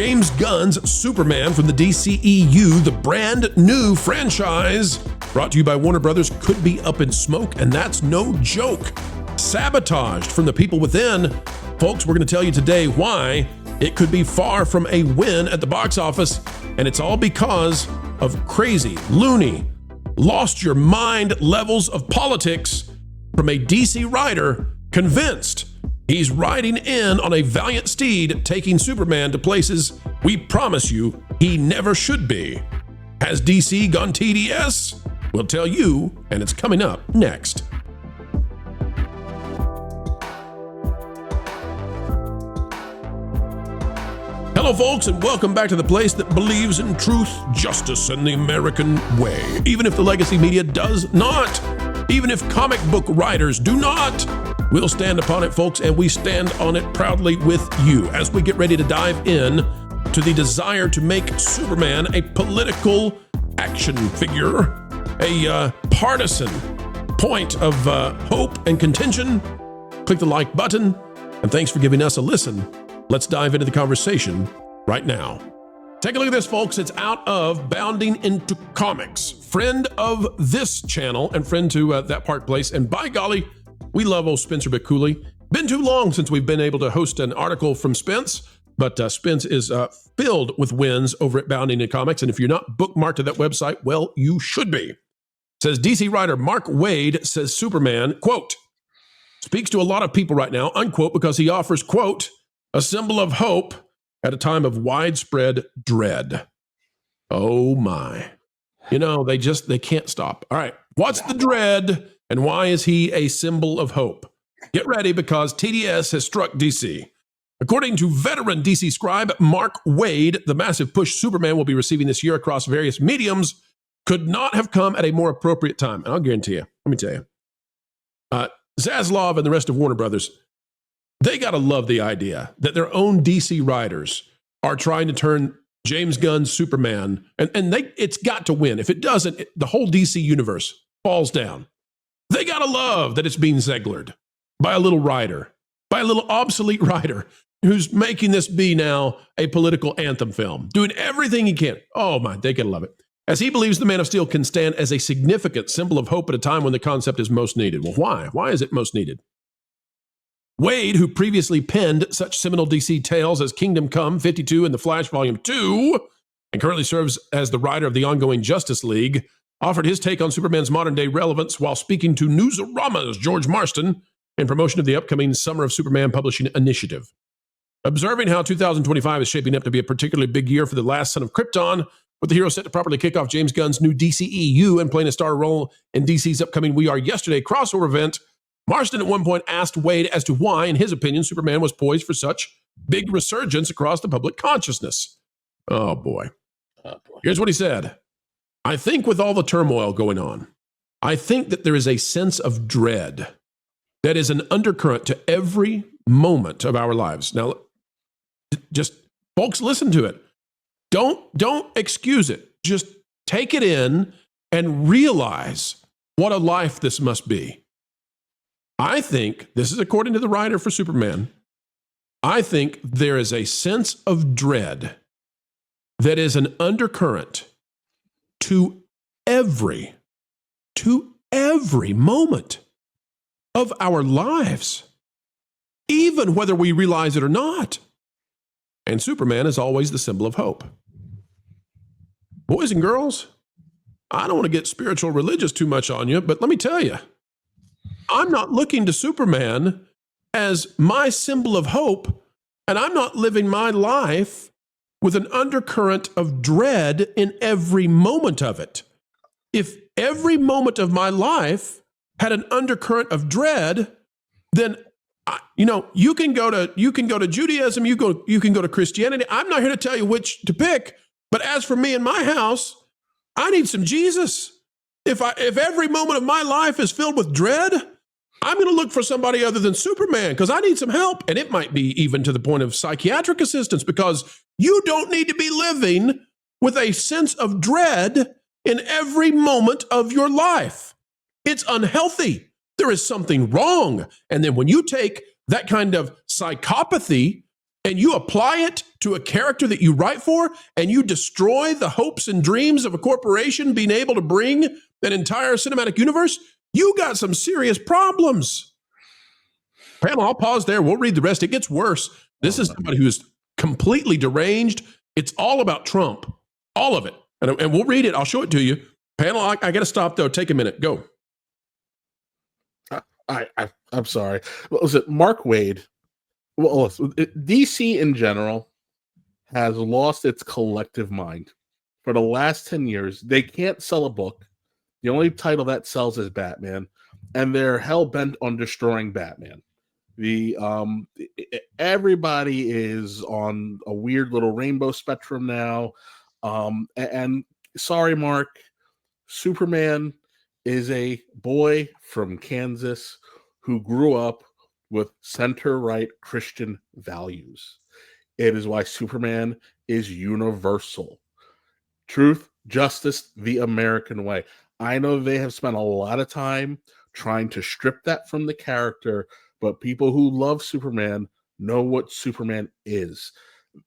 James Gunn's Superman from the DCEU, the brand new franchise, brought to you by Warner Brothers, could be up in smoke, and that's no joke. Sabotaged from the people within. Folks, we're going to tell you today why it could be far from a win at the box office, and it's all because of crazy, loony, lost your mind levels of politics from a DC writer convinced he's riding in on a valiant steed, taking Superman to places we promise you he never should be. Has DC gone TDS? We'll tell you, and it's coming up next. Hello, folks, and welcome back to the place that believes in truth, justice, and the American way. Even if the legacy media does not, even if comic book writers do not, we'll stand upon it, folks, and we stand on it proudly with you as we get ready to dive in to the desire to make Superman a political action figure, a partisan point of hope and contention. Click the like button, and thanks for giving us a listen. Let's dive into the conversation right now. Take a look at this, folks. It's out of Bounding into Comics. Friend of this channel and friend to That Park Place. And by golly, we love old Spencer McCooley. Been too long since we've been able to host an article from Spence, but Spence is filled with wins over at Bounding into Comics. And if you're not bookmarked to that website, well, you should be. Says DC writer Mark Waid says Superman, quote, speaks to a lot of people right now, unquote, because he offers, quote, a symbol of hope at a time of widespread dread. Oh my. You know, they can't stop. All right. What's the dread and why is he a symbol of hope? Get ready because TDS has struck DC. According to veteran DC scribe Mark Waid, the massive push Superman will be receiving this year across various mediums could not have come at a more appropriate time. And I'll guarantee you, let me tell you, Zaslav and the rest of Warner Brothers, they got to love the idea that their own DC writers are trying to turn James Gunn's Superman, and it's got to win. If it doesn't, the whole DC universe falls down. They got to love that it's being Zeglered by a little writer, by a little obsolete writer who's making this be now a political anthem film, doing everything he can. Oh my, they got to love it. As he believes the Man of Steel can stand as a significant symbol of hope at a time when the concept is most needed. Well, why? Why is it most needed? Waid, who previously penned such seminal DC tales as Kingdom Come, 52, and The Flash Volume 2, and currently serves as the writer of the ongoing Justice League, offered his take on Superman's modern-day relevance while speaking to Newsarama's George Marston in promotion of the upcoming Summer of Superman publishing initiative. Observing how 2025 is shaping up to be a particularly big year for the last son of Krypton, with the hero set to properly kick off James Gunn's new DCEU and playing a star role in DC's upcoming We Are Yesterday crossover event, Marston at one point asked Waid as to why, in his opinion, Superman was poised for such big resurgence across the public consciousness. Oh boy. Here's what he said. I think with all the turmoil going on, I think that there is a sense of dread that is an undercurrent to every moment of our lives. Now, just folks, listen to it. Don't excuse it. Just take it in and realize what a life this must be. I think, this is according to the writer for Superman, I think there is a sense of dread that is an undercurrent to every moment of our lives, even whether we realize it or not. And Superman is always the symbol of hope. Boys and girls, I don't want to get spiritual religious too much on you, but let me tell you, I'm not looking to Superman as my symbol of hope, and I'm not living my life with an undercurrent of dread in every moment of it. If every moment of my life had an undercurrent of dread, then you can go to Judaism, you can go to Christianity. I'm not here to tell you which to pick, but as for me and my house, I need some Jesus. If every moment of my life is filled with dread, I'm going to look for somebody other than Superman because I need some help. And it might be even to the point of psychiatric assistance because you don't need to be living with a sense of dread in every moment of your life. It's unhealthy. There is something wrong. And then when you take that kind of psychopathy and you apply it to a character that you write for, and you destroy the hopes and dreams of a corporation being able to bring an entire cinematic universe, you got some serious problems. Panel, I'll pause there. We'll read the rest. It gets worse. This is somebody who is completely deranged. It's all about Trump, all of it. And we'll read it. I'll show it to you. Panel, I got to stop, though. Take a minute. Go. I'm sorry. What was it? Mark Wade. Well, listen, DC in general has lost its collective mind. For the last 10 years, they can't sell a book. The only title that sells is Batman, and they're hell-bent on destroying Batman. Everybody is on a weird little rainbow spectrum now. And sorry, Mark, Superman is a boy from Kansas who grew up with center-right Christian values. It is why Superman is universal. Truth, justice, the American way. I know they have spent a lot of time trying to strip that from the character, but people who love Superman know what Superman is.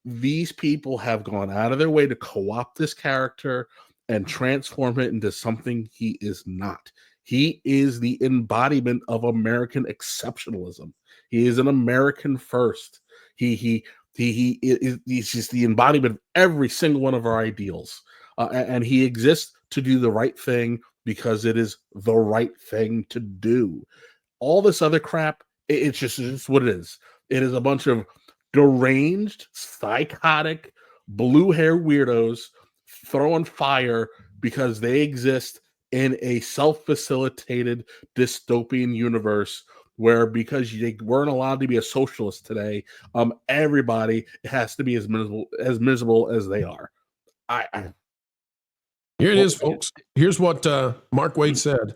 These people have gone out of their way to co-opt this character and transform it into something he is not. He is the embodiment of American exceptionalism. He is an American first. He's just the embodiment of every single one of our ideals. And he exists to do the right thing because it is the right thing to do. All this other crap, it's just what it is. It is a bunch of deranged, psychotic, blue hair weirdos throwing fire because they exist in a self-facilitated dystopian universe where, because they weren't allowed to be a socialist today, everybody has to be as miserable as they are. Here it is, folks. Here's what Mark Wade said.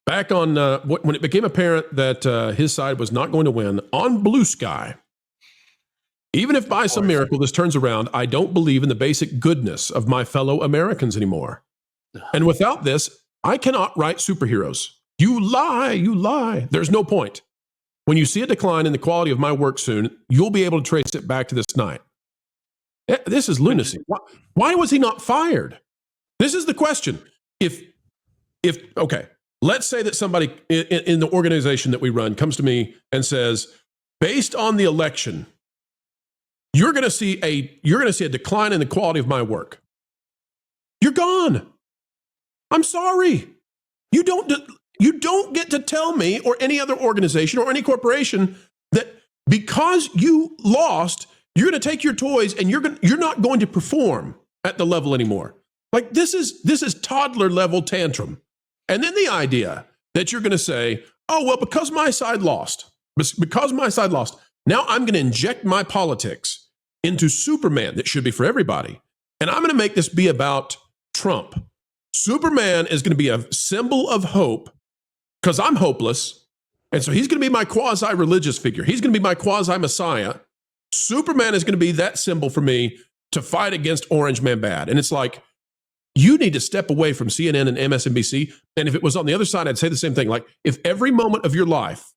Back on when it became apparent that his side was not going to win on Blue Sky, even if by some miracle this turns around, I don't believe in the basic goodness of my fellow Americans anymore. And without this, I cannot write superheroes. You lie, you lie. There's no point. When you see a decline in the quality of my work soon, you'll be able to trace it back to this night. This is lunacy. Why was he not fired? This is the question. Okay, let's say that somebody in the organization that we run comes to me and says, based on the election, you're going to see a decline in the quality of my work. You're gone. I'm sorry. You don't get to tell me or any other organization or any corporation that because you lost, you're going to take your toys and you're not going to perform at the level anymore. Like this is toddler level tantrum. And then the idea that you're going to say, oh, well, because my side lost, now I'm going to inject my politics into Superman that should be for everybody. And I'm going to make this be about Trump. Superman is going to be a symbol of hope because I'm hopeless. And so he's going to be my quasi-religious figure. He's going to be my quasi-messiah. Superman is going to be that symbol for me to fight against Orange Man Bad. And it's like, you need to step away from CNN and MSNBC. And if it was on the other side, I'd say the same thing. Like, if every moment of your life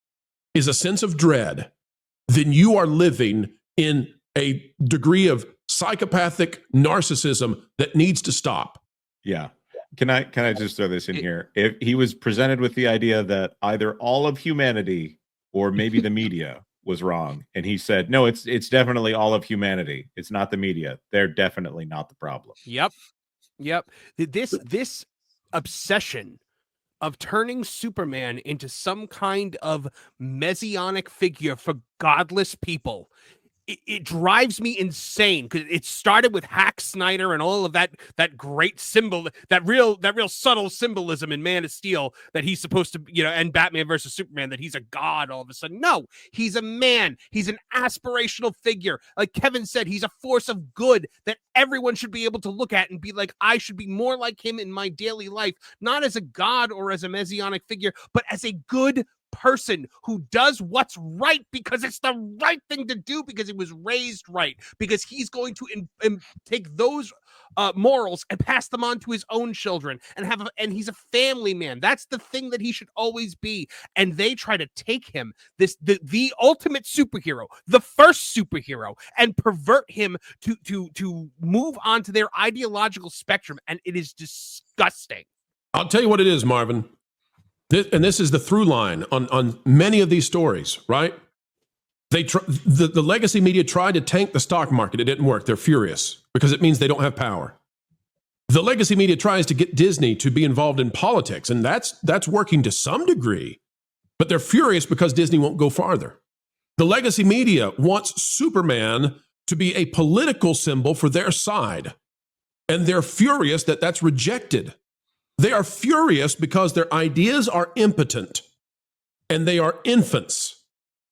is a sense of dread, then you are living in a degree of psychopathic narcissism that needs to stop. Yeah. Can I just throw this in here? If he was presented with the idea that either all of humanity or maybe the media was wrong, and he said, no, it's definitely all of humanity. It's not the media. They're definitely not the problem. Yep. This obsession of turning Superman into some kind of messianic figure for godless people, it drives me insane, because it started with Hack Snyder and all of that great symbol, that real subtle symbolism in Man of Steel that he's supposed to, and Batman versus Superman, that he's a god all of a sudden. No, he's a man. He's an aspirational figure. Like Kevin said, he's a force of good that everyone should be able to look at and be like, I should be more like him in my daily life, not as a god or as a messianic figure, but as a good person who does what's right because it's the right thing to do, because he was raised right, because he's going to take those morals and pass them on to his own children, and he's a family man. That's the thing that he should always be. And they try to take him, the ultimate superhero, the first superhero, and pervert him to move on to their ideological spectrum, and it is disgusting. I'll tell you what it is, Marvin. This is the through line on many of these stories, right? The legacy media tried to tank the stock market. It didn't work. They're furious because it means they don't have power. The legacy media tries to get Disney to be involved in politics, and that's working to some degree, but they're furious because Disney won't go farther. The legacy media wants Superman to be a political symbol for their side, and they're furious that that's rejected. They are furious because their ideas are impotent, and they are infants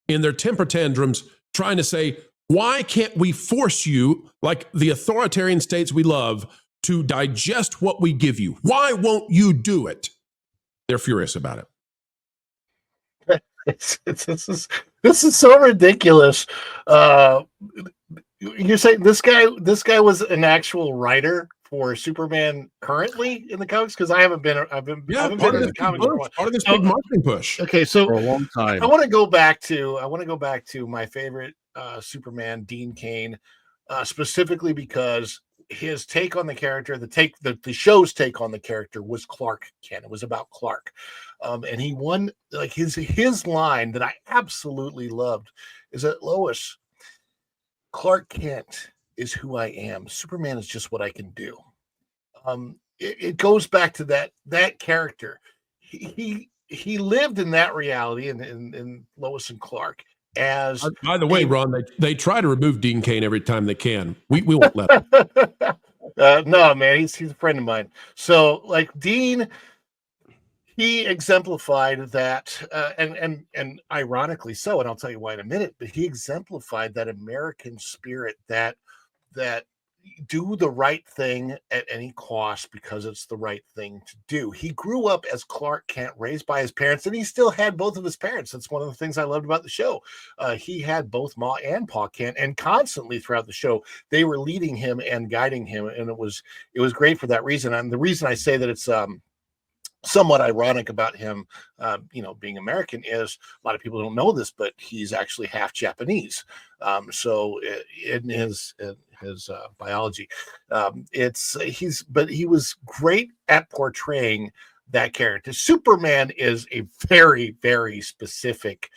in their temper tantrums trying to say, why can't we force you, like the authoritarian states we love, to digest what we give you? Why won't you do it? They're furious about it. This is so ridiculous. You're saying this guy was an actual writer for Superman currently in the comics? Because I haven't been in the comics part of this big marketing push. Okay, so For a long time. I want to go back to my favorite Superman, Dean Cain, specifically because his take on the character, the show's take on the character was Clark Kent. It was about Clark, and he won. Like his line that I absolutely loved is that, Lois, Clark Kent is who I am. Superman is just what I can do. It goes back to that character. He lived in that reality in Lois and Clark. As by the way, Ron, they try to remove Dean Cain every time they can. We won't let them. No, man, he's a friend of mine. So, like Dean, he exemplified that, and ironically so, and I'll tell you why in a minute. But he exemplified that American spirit that do the right thing at any cost because it's the right thing to do. He grew up as Clark Kent, raised by his parents, and he still had both of his parents. That's one of the things I loved about the show. He had both Ma and Pa Kent, and constantly throughout the show, they were leading him and guiding him, and it was great for that reason. And the reason I say that it's somewhat ironic about him, being American, is a lot of people don't know this, but he's actually half Japanese. So in his biology, he was great at portraying that character. Superman is a very, very specific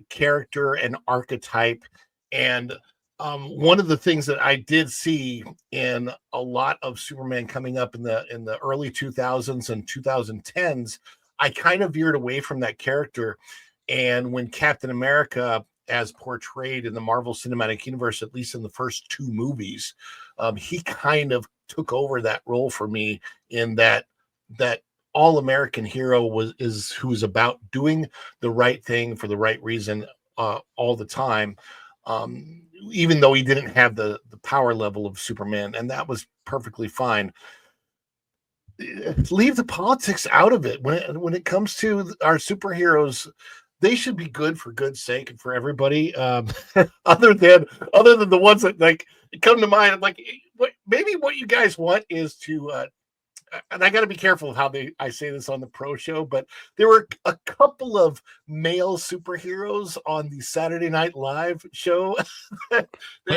character and archetype, and one of the things that I did see in a lot of Superman coming up in the early 2000s and 2010s, I kind of veered away from that character. And when Captain America, as portrayed in the Marvel Cinematic Universe, at least in the first two movies, he kind of took over that role for me, in that all-American hero who's about doing the right thing for the right reason all the time. Even though he didn't have the power level of Superman, and that was perfectly fine. Leave the politics out of it. When it comes to our superheroes, they should be good for good's sake and for everybody. Other than the ones that like come to mind, like maybe what you guys want is to. And I got to be careful of how I say this on the Pro Show, but there were a couple of male superheroes on the Saturday Night Live show. They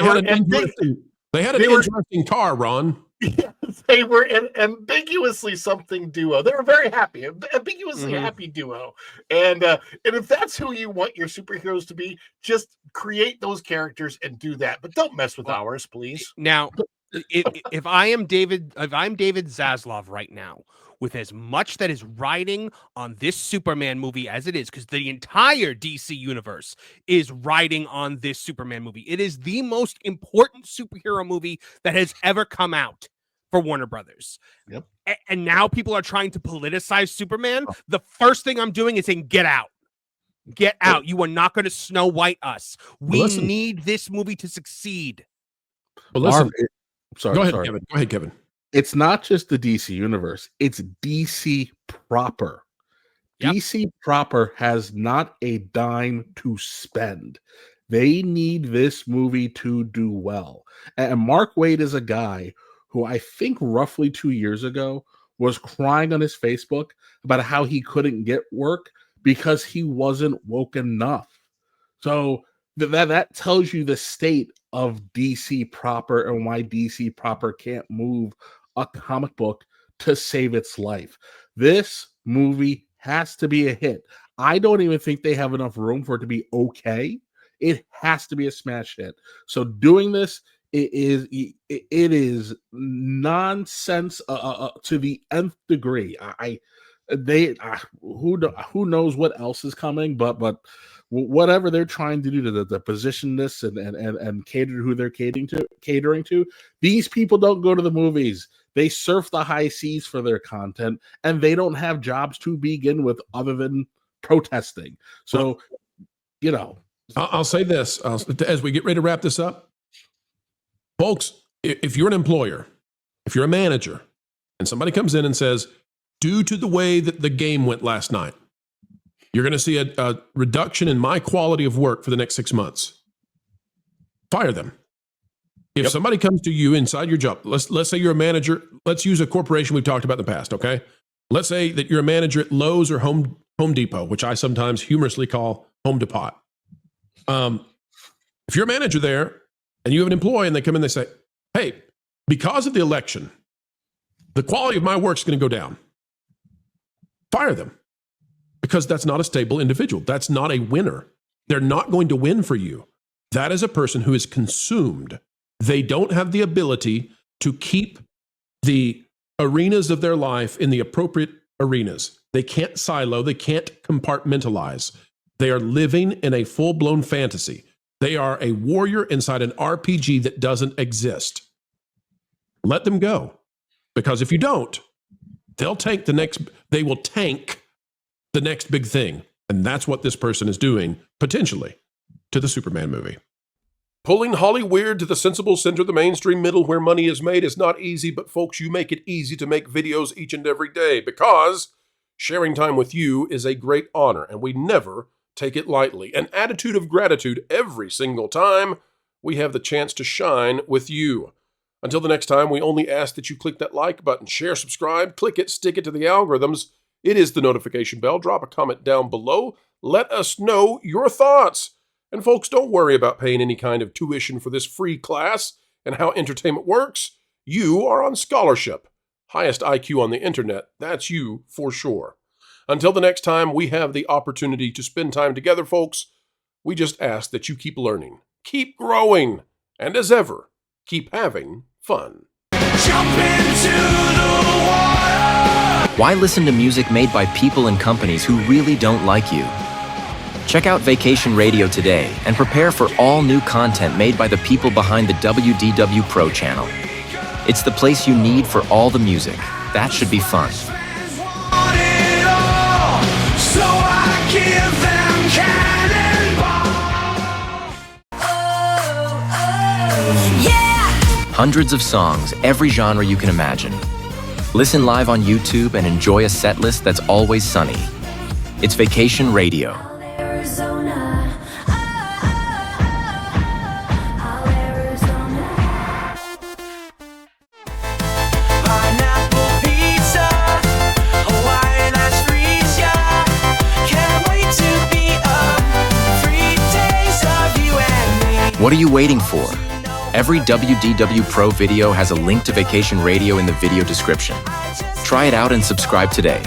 had an interesting car, Ron. Yeah, they were an ambiguously something duo. They were very happy, ambiguously happy duo. And if that's who you want your superheroes to be, just create those characters and do that. But don't mess with ours, please. Now, if I'm David Zaslav right now, with as much that is riding on this Superman movie as it is, because the entire DC universe is riding on this Superman movie. It is the most important superhero movie that has ever come out for Warner Brothers. Yep. And now people are trying to politicize Superman. The first thing I'm doing is saying, get out. Get out. You are not going to Snow White us. We need this movie to succeed. Well, listen. Go ahead, Kevin. It's not just the DC universe, it's DC proper. Yep. DC proper has not a dime to spend. They need this movie to do well. And Mark Waid is a guy who I think roughly 2 years ago was crying on his Facebook about how he couldn't get work because he wasn't woke enough. So that tells you the state of DC proper and why DC proper can't move a comic book to save its life. This movie has to be a hit. I don't even think they have enough room for it to be okay. It has to be a smash hit. So doing this, it is nonsense to the nth degree. Who knows what else is coming, but whatever they're trying to do to position this and cater to who they're catering to, these people don't go to the movies. They surf the high seas for their content, and they don't have jobs to begin with other than protesting. So, I'll say this as we get ready to wrap this up. Folks, if you're an employer, if you're a manager, and somebody comes in and says, due to the way that the game went last night, you're going to see a reduction in my quality of work for the next 6 months. Fire them. If somebody comes to you inside your job, let's say you're a manager. Let's use a corporation we've talked about in the past, okay? Let's say that you're a manager at Lowe's or Home Depot, which I sometimes humorously call Home Depot. If you're a manager there and you have an employee and they come in and they say, hey, because of the election, the quality of my work is going to go down. Fire them. Because that's not a stable individual. That's not a winner. They're not going to win for you. That is a person who is consumed. They don't have the ability to keep the arenas of their life in the appropriate arenas. They can't silo. They can't compartmentalize. They are living in a full-blown fantasy. They are a warrior inside an RPG that doesn't exist. Let them go. Because if you don't, they will tank the next big thing. And that's what this person is doing, potentially, to the Superman movie. Pulling Hollyweird to the sensible center, the mainstream middle where money is made is not easy, but folks, you make it easy to make videos each and every day because sharing time with you is a great honor, and we never take it lightly. An attitude of gratitude every single time we have the chance to shine with you. Until the next time, we only ask that you click that like button, share, subscribe, click it, stick it to the algorithms. It is the notification bell. Drop a comment down below. Let us know your thoughts. And folks, don't worry about paying any kind of tuition for this free class and how entertainment works. You are on scholarship. Highest IQ on the internet. That's you for sure. Until the next time we have the opportunity to spend time together, folks, we just ask that you keep learning, keep growing, and as ever, keep having fun. Jump into the water! Why listen to music made by people and companies who really don't like you? Check out Vacation Radio today and prepare for all new content made by the people behind the WDW Pro Channel. It's the place you need for all the music. That should be fun. So I give them cannonball. Yeah! Hundreds of songs, every genre you can imagine. Listen live on YouTube and enjoy a set list that's always sunny. It's Vacation Radio. Arizona. Pineapple pizza, Hawaiian asphyxia. Can't wait to be up 3 days of you and me. What are you waiting for? Every WDW Pro video has a link to Vacation Radio in the video description. Try it out and subscribe today.